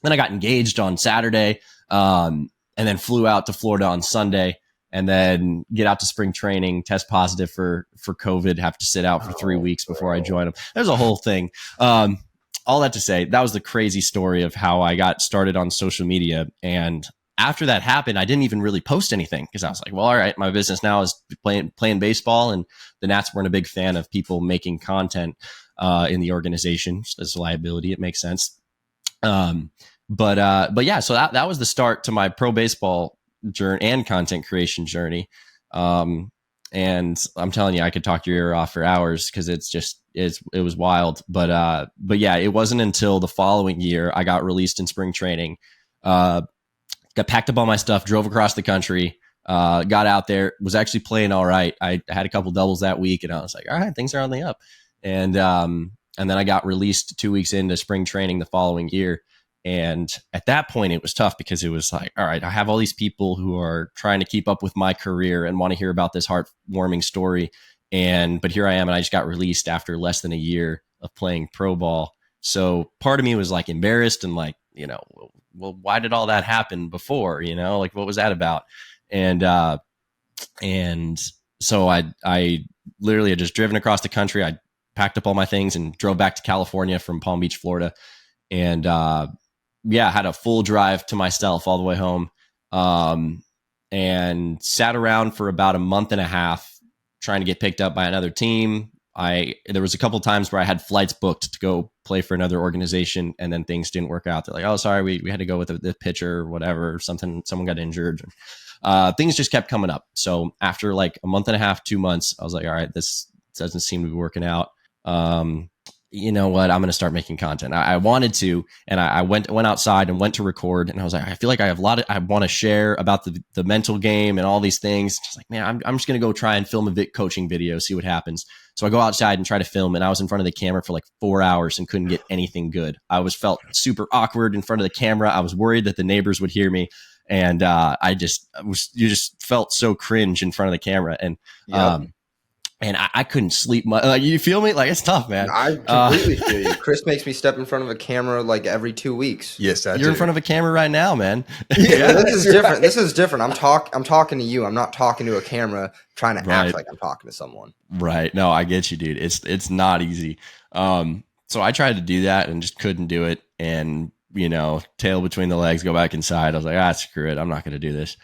then I got engaged on Saturday, and then flew out to Florida on Sunday. And then get out to spring training, test positive for COVID, have to sit out for 3 weeks before I join them. There's a whole thing. All that to say, that was the crazy story of how I got started on social media. And after that happened, I didn't even really post anything because I was like, well, all right, my business now is playing baseball. And the Nats weren't a big fan of people making content in the organization. As a liability, it makes sense. But yeah, so that was the start to my pro baseball journey and content creation journey. And I'm telling you, I could talk your ear off for hours because it was wild. But yeah, it wasn't until the following year I got released in spring training, got packed up all my stuff, drove across the country, got out there, was actually playing all right. I had a couple doubles that week and I was like, all right, things are on the up. And then I got released 2 weeks into spring training the following year. And at that point, it was tough because it was like, all right, I have all these people who are trying to keep up with my career and want to hear about this heartwarming story. But here I am, and I just got released after less than a year of playing pro ball. So part of me was like embarrassed and like, well, why did all that happen before? Like what was that about? And so I literally had just driven across the country. I packed up all my things and drove back to California from Palm Beach, Florida. And, yeah, had a full drive to myself all the way home, and sat around for about a month and a half trying to get picked up by another team. There was a couple times where I had flights booked to go play for another organization, and then things didn't work out. They're like, oh, sorry, we had to go with the pitcher or whatever, or something. Someone got injured. Things just kept coming up. So after like a month and a half, 2 months, I was like, all right, this doesn't seem to be working out. You know what? I'm going to start making content. I wanted to, and I went outside and went to record, and I was like, I feel like I have I want to share about the mental game and all these things. Just like, man, I'm just going to go try and film a coaching video, see what happens. So I go outside and try to film, and I was in front of the camera for like 4 hours and couldn't get anything good. Felt super awkward in front of the camera. I was worried that the neighbors would hear me. And you just felt so cringe in front of the camera. And, Yep. And I couldn't sleep much. Like, you feel me? Like, it's tough, man. I completely feel you. Chris makes me step in front of a camera like every 2 weeks. Yes, You're in front of a camera right now, man. Yeah, this is different. This is different. I'm talking to you. I'm not talking to a camera trying to Right. act like I'm talking to someone. Right. No, I get you, dude. It's not easy. So I tried to do that and just couldn't do it. And, tail between the legs, go back inside. I was like, screw it. I'm not going to do this.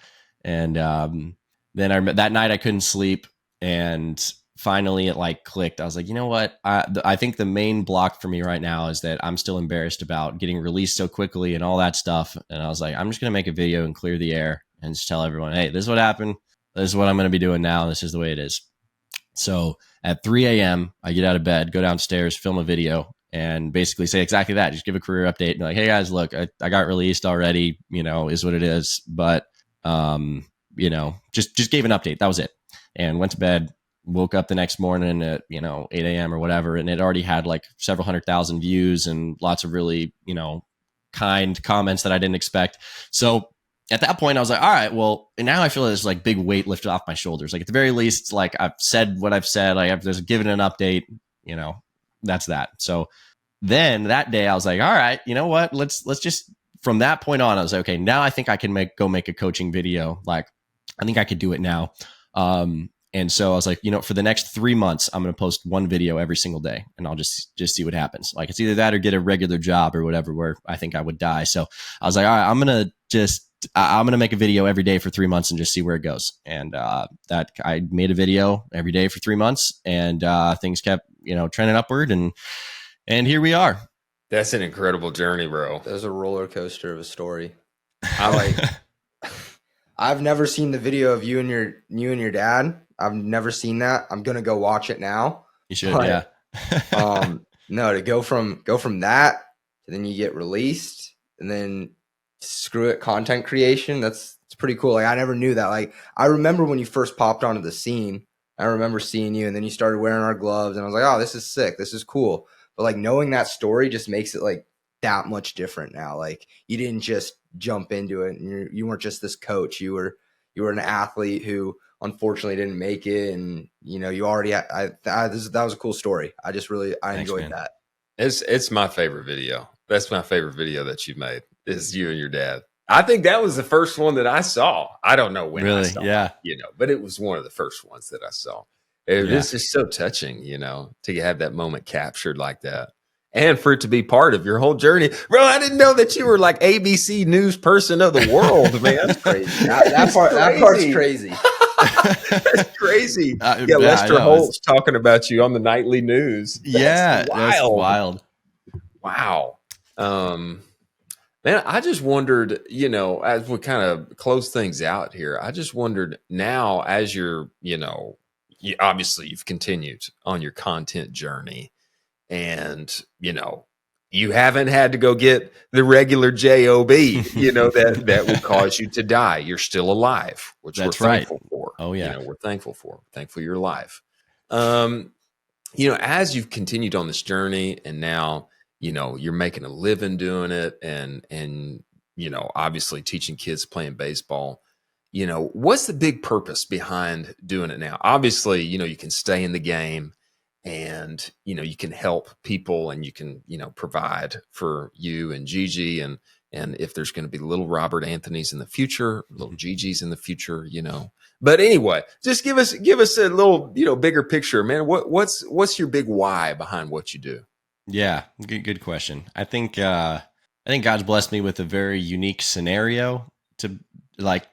And then that night I couldn't sleep. And finally it like clicked. I was like, you know what? I think the main block for me right now is that I'm still embarrassed about getting released so quickly and all that stuff. And I was like, I'm just going to make a video and clear the air and just tell everyone, hey, this is what happened. This is what I'm going to be doing now. This is the way it is. So at 3 a.m., I get out of bed, go downstairs, film a video, and basically say exactly that. Just give a career update and like, hey guys, look, I got released already, is what it is. But, just gave an update. That was it. And went to bed, woke up the next morning at, 8 a.m. or whatever. And it already had like several 100,000 views and lots of really, kind comments that I didn't expect. So at that point I was like, all right, well, and now I feel there's like big weight lifted off my shoulders. Like at the very least, like I've said what I've said, like I've just given an update, that's that. So then that day I was like, all right, you know what? Let's just, from that point on, I was like, okay, now I think I can make a coaching video. Like, I think I could do it now. And so I was like, for the next 3 months, I'm going to post one video every single day and I'll just see what happens. Like it's either that or get a regular job or whatever, where I think I would die. So I was like, all right, I'm going to make a video every day for 3 months and just see where it goes. And, that I made a video every day for 3 months and, things kept, trending upward and here we are. That's an incredible journey, bro. There's a roller coaster of a story. I've never seen the video of you and your dad. I've never seen that. I'm gonna go watch it now. You should, yeah. No, to go from that to then you get released and then screw it, content creation. It's pretty cool. Like I never knew that. Like I remember when you first popped onto the scene. I remember seeing you, and then you started wearing our gloves, and I was like, oh, this is sick. This is cool. But like knowing that story just makes it like that much different now. Like you didn't just jump into it, and you weren't just this coach. You were an athlete who unfortunately didn't make it, and you already. That was a cool story. I enjoyed that. It's my favorite video. That's my favorite video that you made. Is you and your dad. I think that was the first one that I saw. I don't know when I saw it, but it was one of the first ones that I saw. It's just so touching, to have that moment captured like that. And for it to be part of your whole journey. Bro, I didn't know that you were like ABC News person of the world, man. That's crazy. That part's crazy. That's crazy. Lester Holt's talking about you on the nightly news. That's wild. Wow. Man, I just wondered, as we kind of close things out here, I just wondered now as you're, obviously you've continued on your content journey and, you haven't had to go get the regular job, that would cause you to die. You're still alive, which we're thankful for. Oh yeah. We're thankful for. Thankful you're alive. As you've continued on this journey and now, you're making a living doing it and obviously teaching kids playing baseball, what's the big purpose behind doing it now? Obviously, you can stay in the game and, you can help people and you can, provide for you and Gigi and if there's going to be little Robert Anthony's in the future, little Gigi's in the future, but anyway, just give us a little, bigger picture, man. What's your big why behind what you do? Yeah, good question. I think God's blessed me with a very unique scenario to like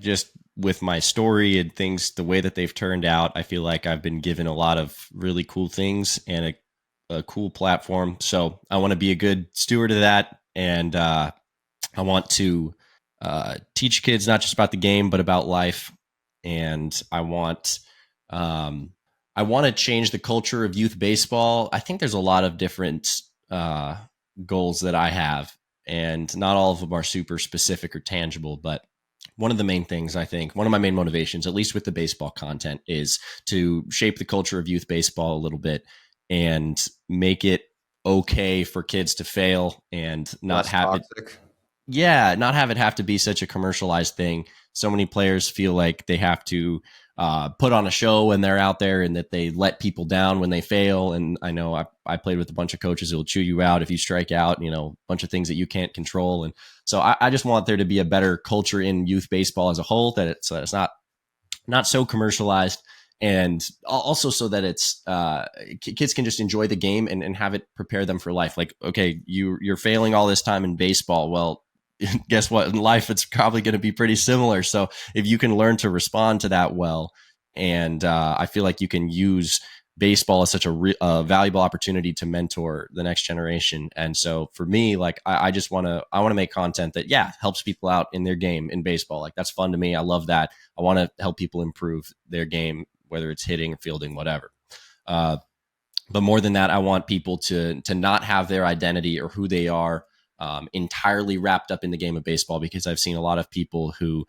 just with my story and things, the way that they've turned out. I feel like I've been given a lot of really cool things and a cool platform. So I want to be a good steward of that. And I want to teach kids not just about the game, but about life. And I want to change the culture of youth baseball. I think there's a lot of different goals that I have, and not all of them are super specific or tangible. But one of the main things, I think, one of my main motivations, at least with the baseball content, is to shape the culture of youth baseball a little bit and make it okay for kids to fail and not have it. Yeah, not have it have to be such a commercialized thing. So many players feel like they have to put on a show when they're out there and that they let people down when they fail. And I know I played with a bunch of coaches who will chew you out if you strike out, a bunch of things that you can't control. And so I just want there to be a better culture in youth baseball as a whole, that it's not so commercialized. And also so that it's kids can just enjoy the game and have it prepare them for life. Like, okay, you're failing all this time in baseball. Well, guess what? In life, it's probably going to be pretty similar. So if you can learn to respond to that well, And I feel like you can use baseball as such a valuable opportunity to mentor the next generation. And so for me, like I just want to make content that helps people out in their game in baseball. Like that's fun to me. I love that. I want to help people improve their game, whether it's hitting, fielding, whatever. But more than that, I want people to not have their identity or who they are entirely wrapped up in the game of baseball, because I've seen a lot of people who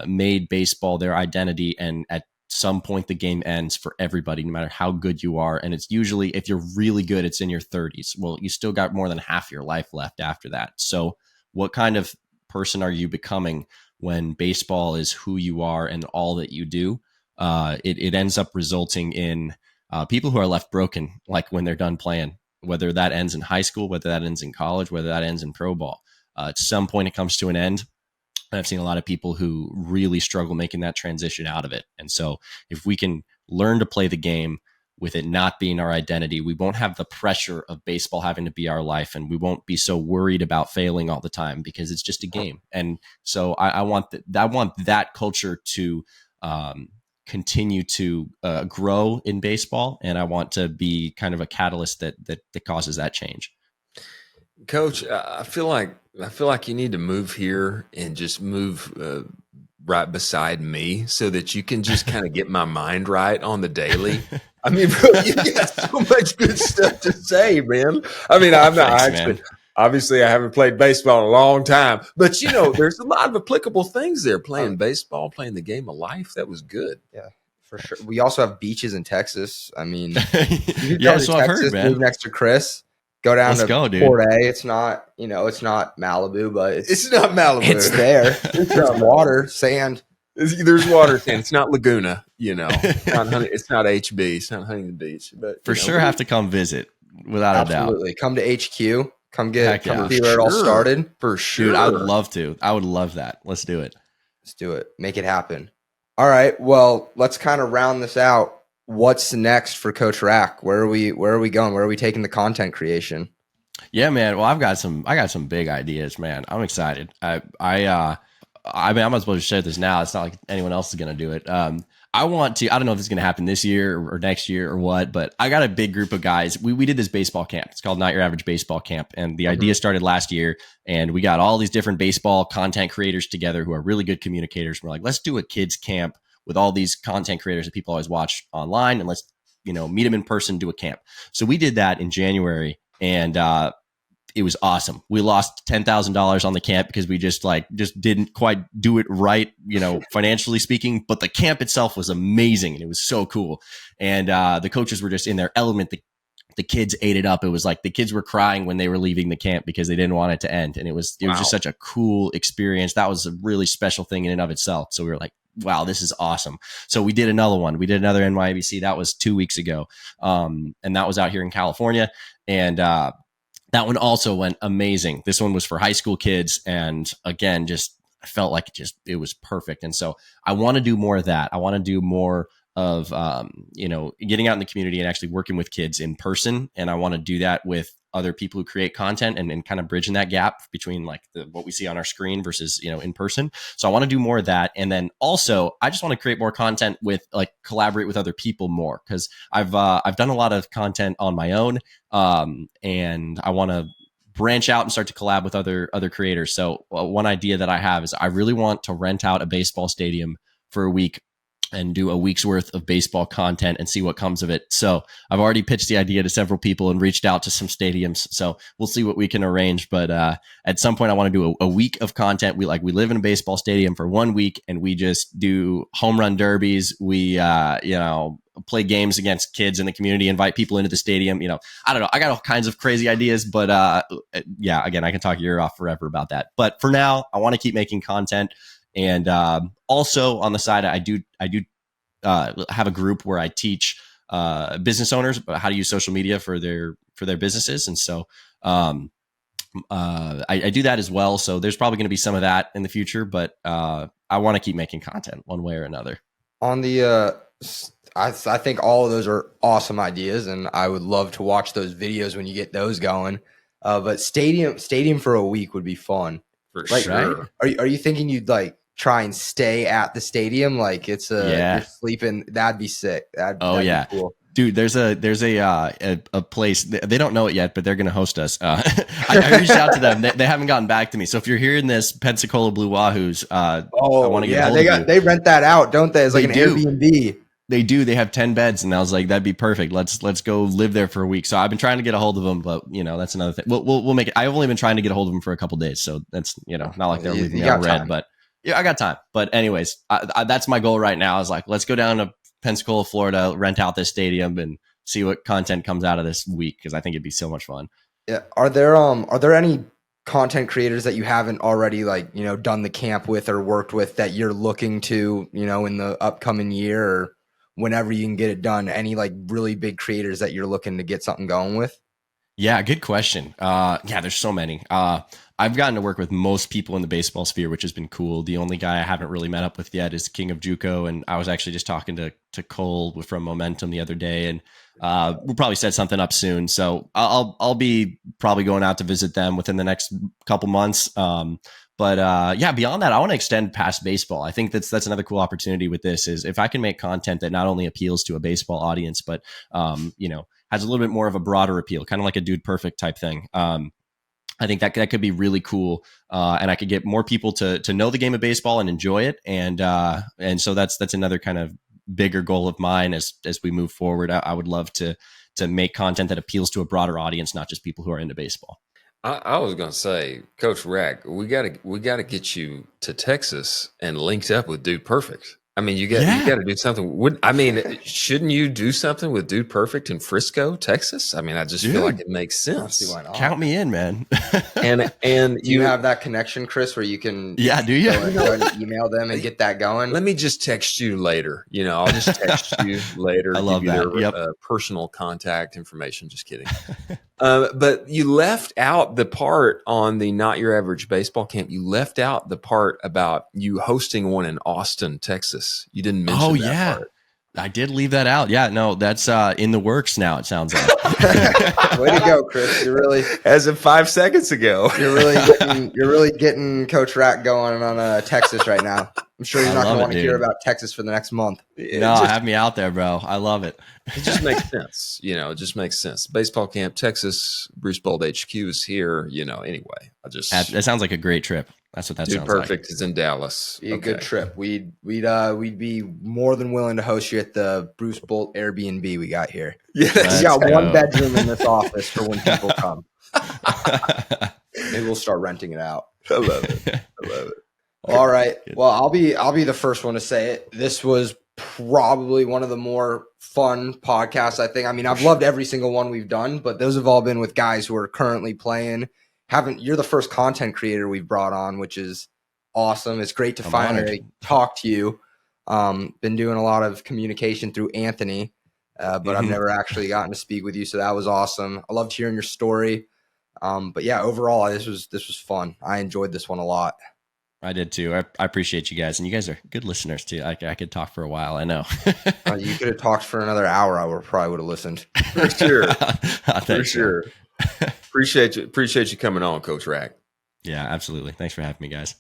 made baseball their identity, and at some point the game ends for everybody, no matter how good you are. And it's usually, if you're really good, it's in your 30s. Well, you still got more than half your life left after that. So what kind of person are you becoming when baseball is who you are and all that you do? It ends up resulting in people who are left broken, like when they're done playing, whether that ends in high school, whether that ends in college, whether that ends in pro ball. At some point it comes to an end. And I've seen a lot of people who really struggle making that transition out of it. And so if we can learn to play the game with it not being our identity, we won't have the pressure of baseball having to be our life, and we won't be so worried about failing all the time, because it's just a game. And so I want that culture to continue to grow in baseball, and I want to be kind of a catalyst that causes that change. Coach, I feel like you need to move here and just move right beside me so that you can just kind of get my mind right on the daily. I mean, bro, you got so much good stuff to say, man. I mean, I'm not actually. Obviously, I haven't played baseball in a long time, but there's a lot of applicable things there. Playing baseball, playing the game of life. That was good. Yeah, for sure. We also have beaches in Texas. I mean, yeah, so I've heard, man. Move next to Chris. Go down to Port A. It's not, it's not Malibu, but it's not Malibu. It's there. There's water, sand. There's water, sand. It's not Laguna. It's not HB. It's not Huntington Beach. But for sure, have to come visit without a doubt. Absolutely, come to HQ. Come see where it all started. For sure, dude. I would love to. I would love that. Let's do it. Let's do it. Make it happen. All right. Well, let's kind of round this out. What's next for Coach RAC? Where are we going? Where are we taking the content creation? Yeah, man. Well, I got some big ideas, man. I'm excited. I mean, I'm not supposed to share this now. It's not like anyone else is going to do it. I don't know if it's going to happen this year or next year or what, but I got a big group of guys. We did this baseball camp. It's called Not Your Average Baseball Camp. And the idea started last year, and we got all these different baseball content creators together who are really good communicators. We're like, let's do a kids camp with all these content creators that people always watch online, and let's, meet them in person, do a camp. So we did that in January, and it was awesome. We lost $10,000 on the camp because we just didn't quite do it right, financially speaking, but the camp itself was amazing, and it was so cool. And the coaches were just in their element. The kids ate it up. It was like the kids were crying when they were leaving the camp because they didn't want it to end. And it was just such a cool experience. That was a really special thing in and of itself. So we were like, wow, this is awesome. So we did another one. We did another NYABC. That was 2 weeks ago. And that was out here in California. And that one also went amazing. This one was for high school kids. And again, I felt like it was perfect. And so I want to do more of that. I want to do more of, getting out in the community and actually working with kids in person. And I want to do that with other people who create content and kind of bridging that gap between like what we see on our screen versus, in person. So I want to do more of that. And then also I just want to create more content with collaborate with other people more. Cause I've done a lot of content on my own. And I want to branch out and start to collab with other creators. So one idea that I have is I really want to rent out a baseball stadium for a week and do a week's worth of baseball content and see what comes of it. So I've already pitched the idea to several people and reached out to some stadiums. So we'll see what we can arrange. But at some point I want to do a week of content. We live in a baseball stadium for 1 week, and we just do home run derbies. We, play games against kids in the community, invite people into the stadium. I don't know. I got all kinds of crazy ideas, but again, I can talk your ear off forever about that. But for now, I want to keep making content. And also on the side, I do have a group where I teach business owners about how to use social media for their businesses. And so I do that as well. So there's probably going to be some of that in the future, but I want to keep making content one way or another. On the I think all of those are awesome ideas, and I would love to watch those videos when you get those going. But stadium for a week would be fun. For sure. Are you thinking you'd try and stay at the stadium. Like it's you're sleeping. That'd be sick. That'd be cool. Dude, there's a place, they don't know it yet, but they're going to host us. I reached out to them. They haven't gotten back to me. So if you're hearing this, Pensacola Blue Wahoos, I want to get hold of you. They rent that out, don't they? It's like an Airbnb. They do. They have 10 beds. And I was like, that'd be perfect. Let's go live there for a week. So I've been trying to get a hold of them, but that's another thing. We'll make it. I've only been trying to get a hold of them for a couple of days. So that's, not like they're leaving me on red, but I got time. But anyways, that's my goal right now is like, let's go down to Pensacola, Florida, rent out this stadium and see what content comes out of this week. Cause I think it'd be so much fun. Yeah. Are there any content creators that you haven't already done the camp with or worked with that you're looking to, in the upcoming year or whenever you can get it done? Any really big creators that you're looking to get something going with? Yeah, good question. There's so many. I've gotten to work with most people in the baseball sphere, which has been cool. The only guy I haven't really met up with yet is King of JUCO, and I was actually just talking to Cole from Momentum the other day, and we'll probably set something up soon. So I'll be probably going out to visit them within the next couple months. But beyond that, I want to extend past baseball. I think that's another cool opportunity with this is if I can make content that not only appeals to a baseball audience, but has a little bit more of a broader appeal, kind of like a Dude Perfect type thing. I think that could be really cool, and I could get more people to know the game of baseball and enjoy it, and so that's another kind of bigger goal of mine as we move forward. I would love to make content that appeals to a broader audience, not just people who are into baseball. I was going to say, Coach RAC, we got to get you to Texas and linked up with Dude Perfect. I mean, you got to do something. Shouldn't you do something with Dude Perfect in Frisco, Texas? I mean, I just feel like it makes sense. Count me in, man. and you have that connection, Chris, where you can do you go and email them and get that going? Let me just text you later. I'll just text you later. I love that. Their, personal contact information. Just kidding. But you left out the part on the Not Your Average Baseball Camp. You left out the part about you hosting one in Austin, Texas. You didn't mention that part. I did leave that out. Yeah, no, that's in the works now, it sounds like. Way to go, Chris. You're really, as of 5 seconds ago. You're really getting Coach RAC going on Texas right now. I'm sure you're not going to want to hear about Texas for the next month. Have me out there, bro. I love it. It just makes sense. It just makes sense. Baseball camp, Texas, Bruce Bold HQ is here. Anyway, that sounds like a great trip. That's what that sounds like. Dude Perfect is in Dallas. Be a good trip. We'd be more than willing to host you at the Bruce Bolt Airbnb we got here. Yeah, we got one bedroom in this office for when people come. Maybe we'll start renting it out. I love it. All right. Well, I'll be the first one to say it. This was probably one of the more fun podcasts, I think. I mean, I've loved every single one we've done, but those have all been with guys who are currently playing. You're the first content creator we've brought on, which is awesome. It's great to finally talk to you. Been doing a lot of communication through Anthony, but I've never actually gotten to speak with you. So that was awesome. I loved hearing your story. But yeah, overall, this was fun. I enjoyed this one a lot. I did too. I appreciate you guys, and you guys are good listeners too. I could talk for a while. I know. You could have talked for another hour. I probably would have listened. For sure. For sure. Appreciate you coming on, Coach RAC. Yeah, absolutely. Thanks for having me, guys.